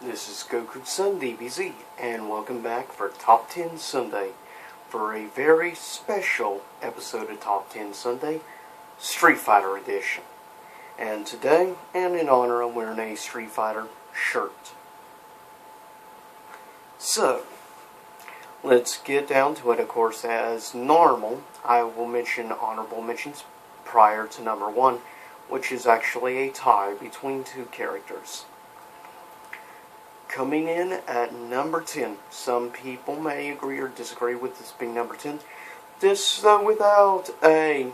This is Goku-san DBZ, and welcome back for Top 10 Sunday, for a very special episode of Top 10 Sunday, Street Fighter Edition. And today, and in honor, I'm wearing a Street Fighter shirt. So, let's get down to it. Of course, as normal, I will mention honorable mentions prior to number 1, which is actually a tie between two characters. Coming in at number 10, some people may agree or disagree with this being number 10. This, without a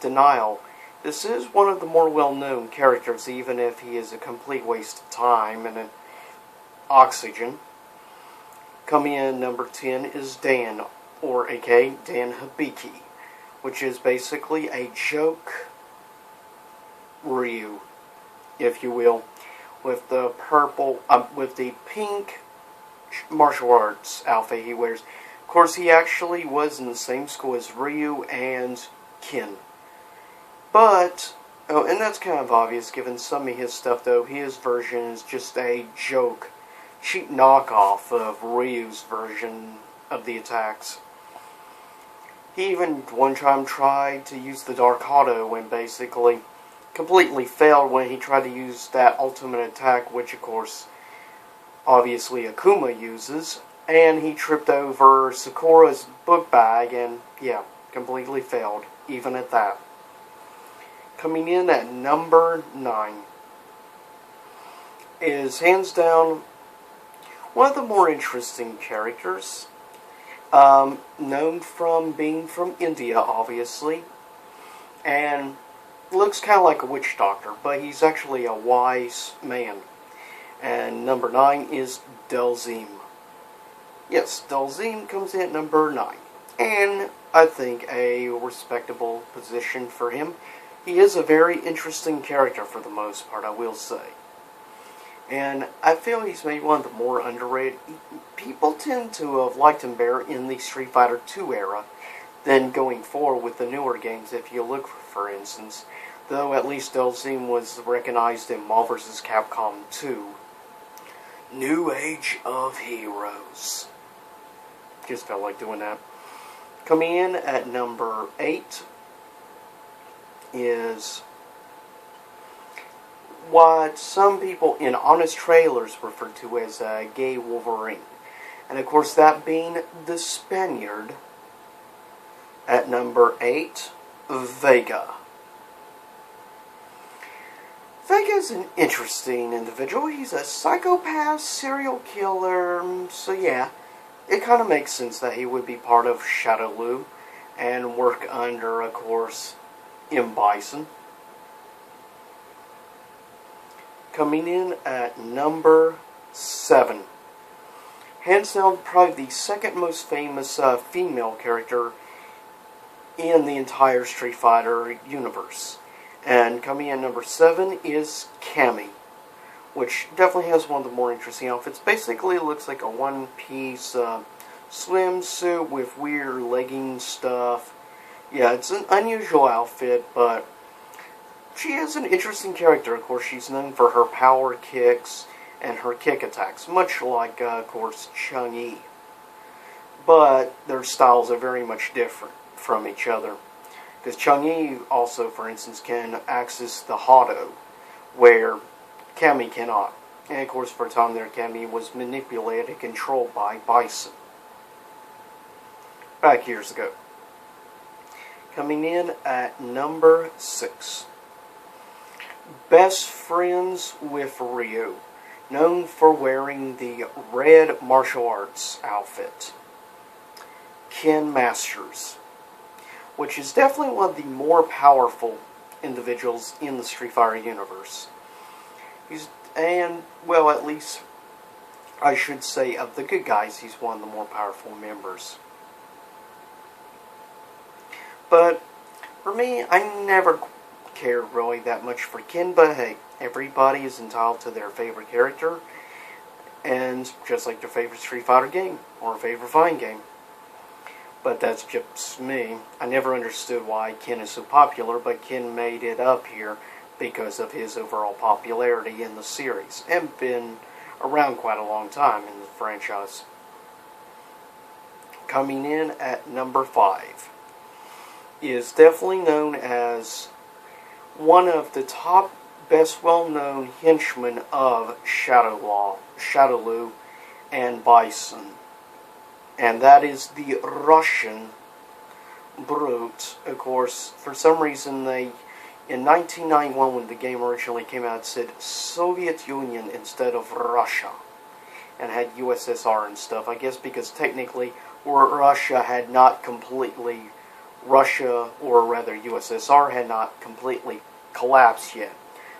denial, this is one of the more well-known characters, even if he is a complete waste of time and oxygen. Coming in at number 10 is Dan, or aka Dan Hibiki, which is basically a joke Ryu, if you will, with the with the pink martial arts outfit he wears. Of course, he actually was in the same school as Ryu and Ken. But, and that's kind of obvious given some of his stuff, though. His version is just a joke, cheap knockoff of Ryu's version of the attacks. He even one time tried to use the Dark Auto and basically completely failed when he tried to use that ultimate attack, which of course obviously Akuma uses, and he tripped over Sakura's book bag and yeah, completely failed even at that. Coming in at number 9 is hands down one of the more interesting characters, known from being from India obviously, and looks kind of like a witch doctor, but he's actually a wise man. And number 9 is Dhalsim. Yes, Dhalsim comes in at number 9. And I think a respectable position for him. He is a very interesting character for the most part, I will say. And I feel he's maybe one of the more underrated. People tend to have liked him better in the Street Fighter II era than going forward with the newer games, if you look for instance. Though at least Dhalsim was recognized in Marvel vs. Capcom 2. New Age of Heroes. Just felt like doing that. Coming in at number 8 is what some people in honest trailers refer to as a gay Wolverine. And of course that being the Spaniard. At number 8, Vega. Vega is an interesting individual. He's a psychopath, serial killer, so yeah, it kind of makes sense that he would be part of Shadaloo and work under, of course, M. Bison. Coming in at number 7. Hands down, probably the second most famous female character in the entire Street Fighter universe. And coming in number 7 is Cammy, which definitely has one of the more interesting outfits. Basically looks like a one-piece swimsuit with weird legging stuff. Yeah, it's an unusual outfit, but she is an interesting character. Of course, she's known for her power kicks and her kick attacks, much like, of course, Chun-Yi. But their styles are very much different from each other. Because Chun-Yi also, for instance, can access the Hado, where Cammy cannot. And of course, for a time there, Cammy was manipulated and controlled by Bison. Back years ago. Coming in at number 6. Best friends with Ryu. Known for wearing the red martial arts outfit. Ken Masters. Which is definitely one of the more powerful individuals in the Street Fighter universe. Well, at least, I should say, of the good guys, he's one of the more powerful members. But, for me, I never cared really that much for Ken, but hey, everybody is entitled to their favorite character, and just like their favorite Street Fighter game, or favorite fighting game. But that's just me. I never understood why Ken is so popular, but Ken made it up here because of his overall popularity in the series and been around quite a long time in the franchise. Coming in at number 5 is definitely known as one of the top best well-known henchmen of Shadowloo and Bison. And that is the Russian Brute. Of course, for some reason in 1991 when the game originally came out, it said Soviet Union instead of Russia. And had USSR and stuff. I guess because technically Russia, or rather USSR, had not completely collapsed yet.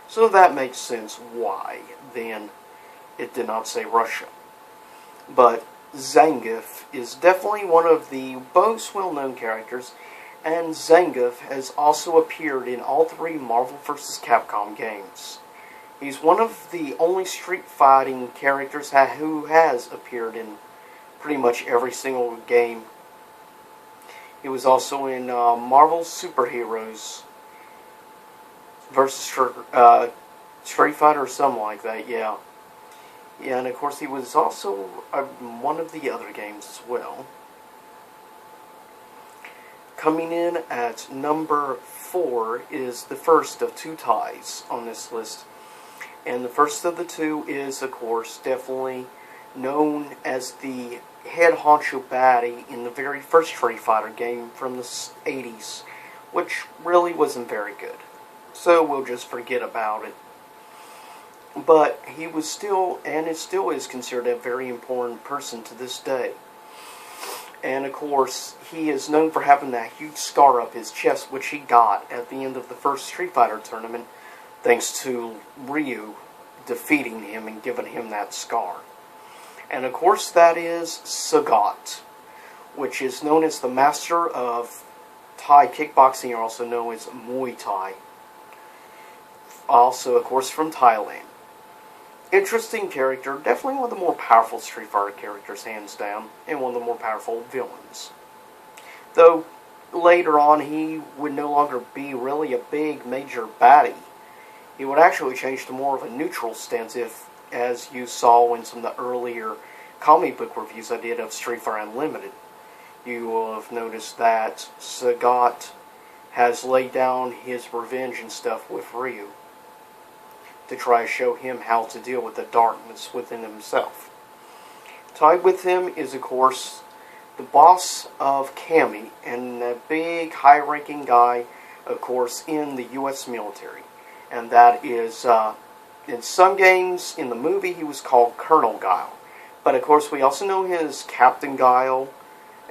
So that makes sense why then it did not say Russia. But Zangief is definitely one of the most well-known characters, and Zangief has also appeared in all 3 Marvel vs. Capcom games. He's one of the only Street Fighting characters who has appeared in pretty much every single game. He was also in Marvel Superheroes versus Street Fighter or something like that, yeah. Yeah, and of course he was also one of the other games as well. Coming in at number 4 is the first of 2 ties on this list. And the first of the 2 is, of course, definitely known as the head honcho baddie in the very first Street Fighter game from the 80s, which really wasn't very good. So we'll just forget about it. But he was still, and it still is considered a very important person to this day. And of course, he is known for having that huge scar up his chest, which he got at the end of the first Street Fighter tournament, thanks to Ryu defeating him and giving him that scar. And of course, that is Sagat, which is known as the master of Thai kickboxing, or also known as Muay Thai. Also, of course, from Thailand. Interesting character, definitely one of the more powerful Street Fighter characters, hands down, and one of the more powerful villains. Though, later on, he would no longer be really a big, major baddie. He would actually change to more of a neutral stance, as you saw in some of the earlier comic book reviews I did of Street Fighter Unlimited. You will have noticed that Sagat has laid down his revenge and stuff with Ryu to try to show him how to deal with the darkness within himself. Tied with him is, of course, the boss of Cammy, and a big, high-ranking guy, of course, in the U.S. military. And that is, in some games, in the movie, he was called Colonel Guile. But, of course, we also know him as Captain Guile,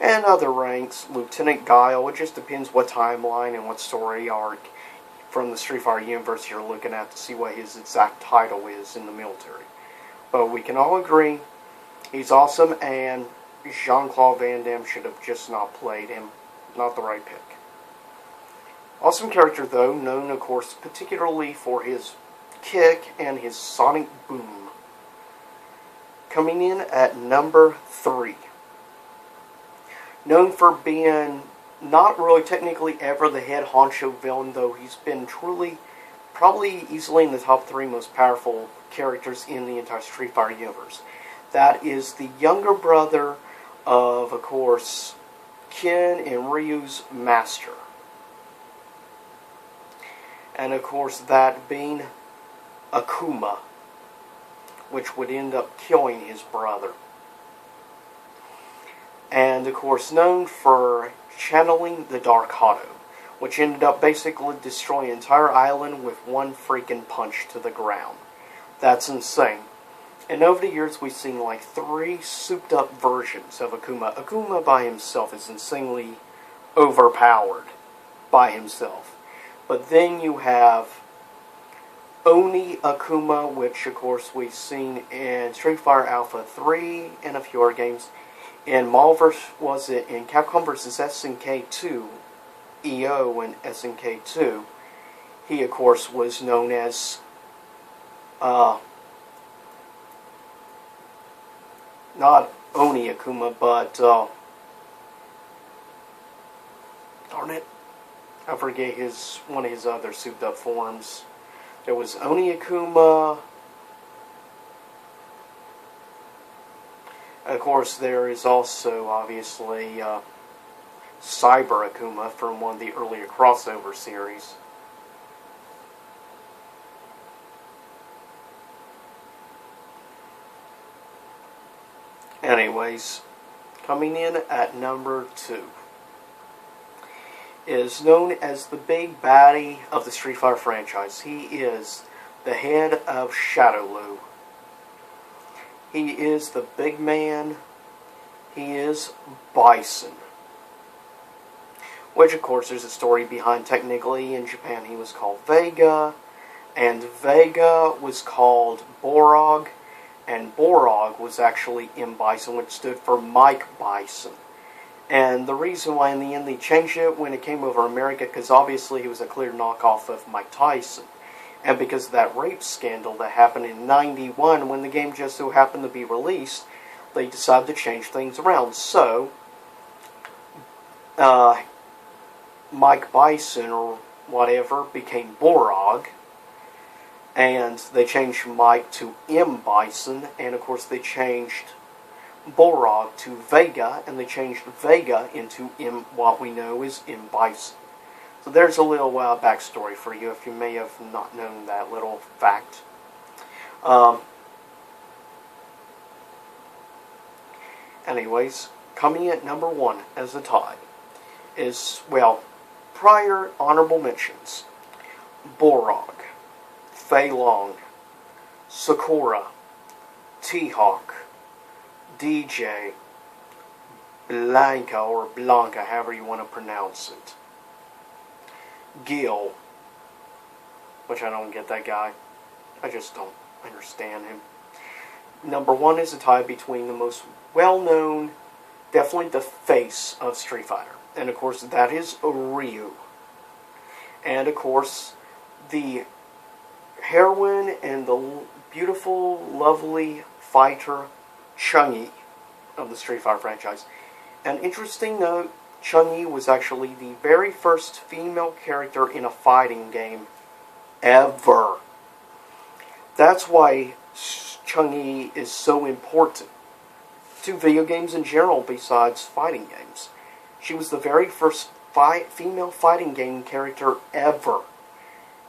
and other ranks, Lieutenant Guile. It just depends what timeline and what story arc from the Street Fighter universe you're looking at to see what his exact title is in the military. But we can all agree he's awesome, and Jean-Claude Van Damme should have just not played him. Not the right pick. Awesome character, though, known, of course, particularly for his kick and his sonic boom. Coming in at number 3. Known for being not really technically ever the head honcho villain, though he's been truly, probably easily in the top 3 most powerful characters in the entire Street Fighter universe. That is the younger brother of course, Ken and Ryu's master. And of course, that being Akuma, which would end up killing his brother. And of course, known for channeling the Dark Hado, which ended up basically destroying an entire island with one freaking punch to the ground. That's insane. And over the years, we've seen like 3 souped up versions of Akuma. Akuma by himself is insanely overpowered by himself. But then you have Oni Akuma, which of course we've seen in Street Fighter Alpha 3 and a few other games. In in Capcom vs. SNK 2, EO and SNK 2, he of course was known as not Oni Akuma, but darn it, I forget one of his other souped up forms. There was Oni Akuma. Of course, there is also, obviously, Cyber Akuma from one of the earlier crossover series. Anyways, coming in at number 2 is known as the big baddie of the Street Fighter franchise. He is the head of Shadowloo. He is the big man. He is Bison. Which, of course, there's a story behind. Technically, in Japan, he was called Vega, and Vega was called Borog, and Borog was actually M. Bison, which stood for Mike Bison. And the reason why in the end they changed it when it came over America, because obviously he was a clear knockoff of Mike Tyson. And because of that rape scandal that happened in '91 when the game just so happened to be released, they decided to change things around. So, Mike Bison, or whatever, became Borog. And they changed Mike to M. Bison. And of course they changed Borog to Vega. And they changed Vega into what we know as M. Bison. So there's a little backstory for you if you may have not known that little fact. Anyways, coming at number 1 as a tie is, well, prior honorable mentions: Borog, Fei Long, Sakura, T-Hawk, DJ, Blanca, or Blanca, however you want to pronounce it, Gil, which I don't get that guy. I just don't understand him. Number 1 is a tie between the most well-known, definitely the face of Street Fighter. And of course, that is Ryu. And of course, the heroine and the beautiful, lovely fighter, Chun-Li, of the Street Fighter franchise. An interesting note, Chun-Li was actually the very first female character in a fighting game ever. That's why Chun-Li is so important to video games in general besides fighting games. She was the very first female fighting game character ever.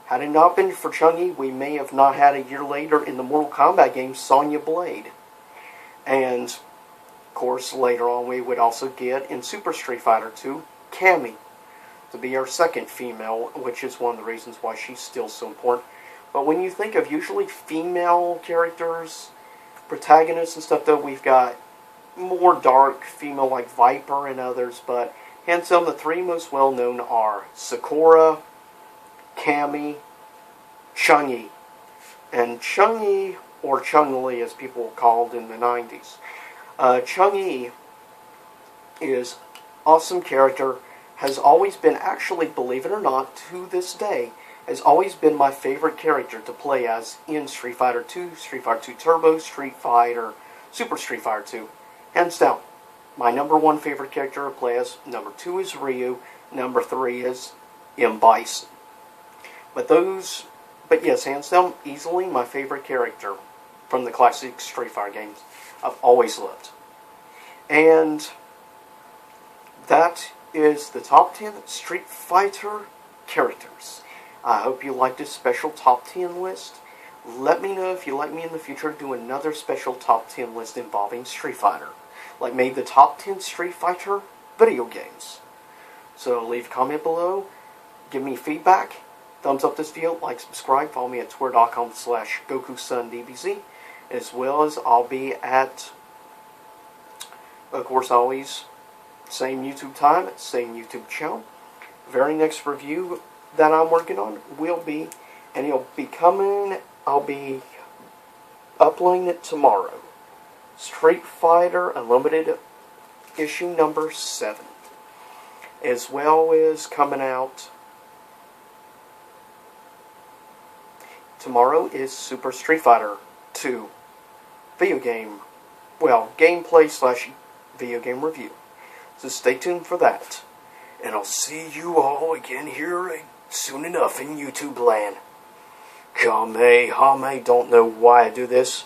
Had it not been for Chun-Li, we may have not had a year later in the Mortal Kombat game Sonya Blade. And, of course, later on we would also get in Super Street Fighter 2, Cammy, to be our second female, which is one of the reasons why she's still so important. But when you think of usually female characters, protagonists and stuff, though, we've got more dark female like Viper and others, but hands down the 3 most well known are Sakura, Cammy, Chun-Li. And Chun-Li, or Chun-Li as people were called in the 90s. Chun-Li is awesome character, has always been, actually, believe it or not, to this day, has always been my favorite character to play as in Street Fighter 2, Street Fighter 2 Turbo, Street Fighter, Super Street Fighter 2. Hands down, my number 1 favorite character to play as. Number 2 is Ryu. Number 3 is M. Bison. But yes, hands down, easily my favorite character from the classic Street Fighter games. I've always loved. And that is the top 10 Street Fighter characters. I hope you liked this special top 10 list. Let me know if you'd like me in the future to do another special top 10 list involving Street Fighter. Like maybe the top 10 Street Fighter video games. So leave a comment below. Give me feedback. Thumbs up this video. Like, subscribe. Follow me at twitter.com/GokuSunDBZ. As well as I'll be at, of course, always same YouTube time, same YouTube channel. Very next review that I'm working on will be, and it'll be coming, I'll be uploading it tomorrow. Street Fighter Unlimited issue number 7. As well as coming out tomorrow is Super Street Fighter 2 video game, well, gameplay / video game review. So stay tuned for that. And I'll see you all again here soon enough in YouTube land. Kamehameha, don't know why I do this.